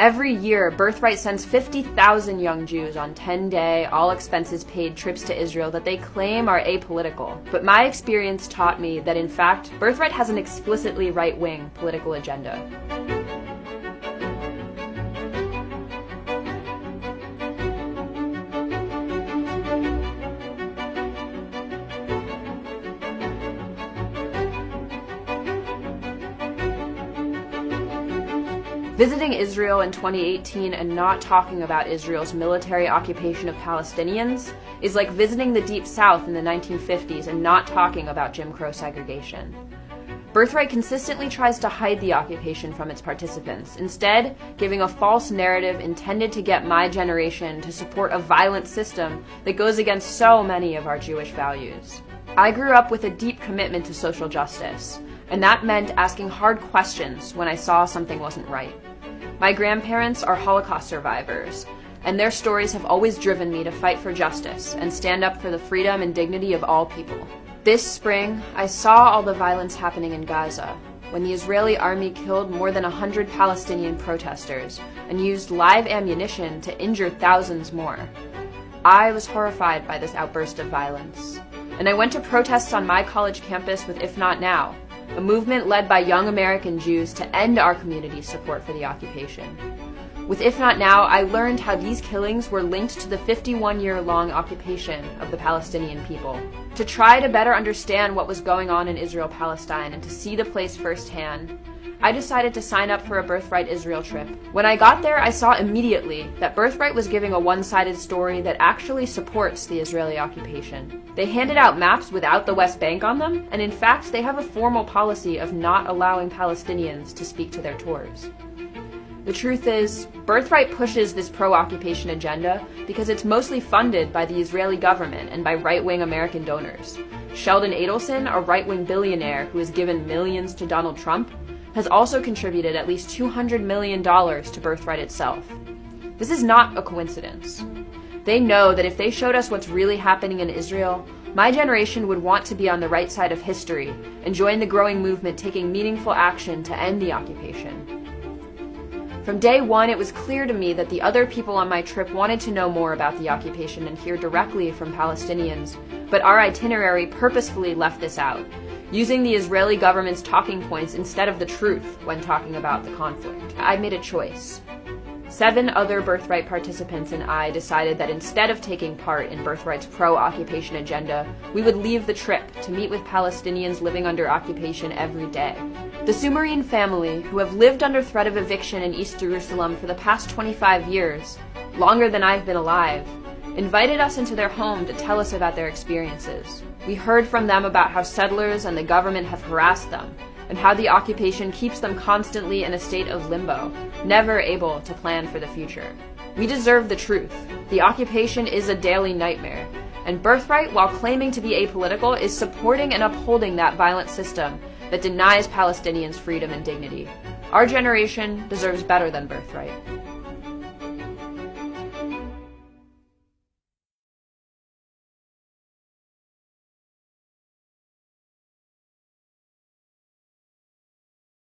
Every year, Birthright sends 50,000 young Jews on 10-day, all-expenses-paid trips to Israel that they claim are apolitical. But my experience taught me that, in fact, Birthright has an explicitly right-wing political agenda. Visiting Israel in 2018 and not talking about Israel's military occupation of Palestinians is like visiting the Deep South in the 1950s and not talking about Jim Crow segregation. Birthright consistently tries to hide the occupation from its participants, instead giving a false narrative intended to get my generation to support a violent system that goes against so many of our Jewish values. I grew up with a deep commitment to social justice, and that meant asking hard questions when I saw something wasn't right. My grandparents are Holocaust survivors, and their stories have always driven me to fight for justice and stand up for the freedom and dignity of all people. This spring, I saw all the violence happening in Gaza, when the Israeli army killed more than 100 Palestinian protesters and used live ammunition to injure thousands more. I was horrified by this outburst of violence, and I went to protests on my college campus with If Not Now, a movement led by young American Jews to end our community's support for the occupation. With If Not Now, I learned how these killings were linked to the 51-year-long occupation of the Palestinian people. To try to better understand what was going on in Israel-Palestine and to see the place firsthand, I decided to sign up for a Birthright Israel trip. When I got there, I saw immediately that Birthright was giving a one-sided story that actually supports the Israeli occupation. They handed out maps without the West Bank on them, and in fact, they have a formal policy of not allowing Palestinians to speak to their tours. The truth is, Birthright pushes this pro-occupation agenda because it's mostly funded by the Israeli government and by right-wing American donors. Sheldon Adelson, a right-wing billionaire who has given millions to Donald Trump, has also contributed at least $200 million to Birthright itself. This is not a coincidence. They know that if they showed us what's really happening in Israel, my generation would want to be on the right side of history and join the growing movement taking meaningful action to end the occupation. From day one, it was clear to me that the other people on my trip wanted to know more about the occupation and hear directly from Palestinians, but our itinerary purposefully left this out, using the Israeli government's talking points instead of the truth when talking about the conflict. I made a choice. 7 other Birthright participants and I decided that instead of taking part in Birthright's pro-occupation agenda, we would leave the trip to meet with Palestinians living under occupation every day. The Sumarine family, who have lived under threat of eviction in East Jerusalem for the past 25 years, longer than I've been alive, invited us into their home to tell us about their experiences. We heard from them about how settlers and the government have harassed them, and how the occupation keeps them constantly in a state of limbo, never able to plan for the future. We deserve the truth. The occupation is a daily nightmare, and Birthright, while claiming to be apolitical, is supporting and upholding that violent system that denies Palestinians freedom and dignity. Our generation deserves better than Birthright.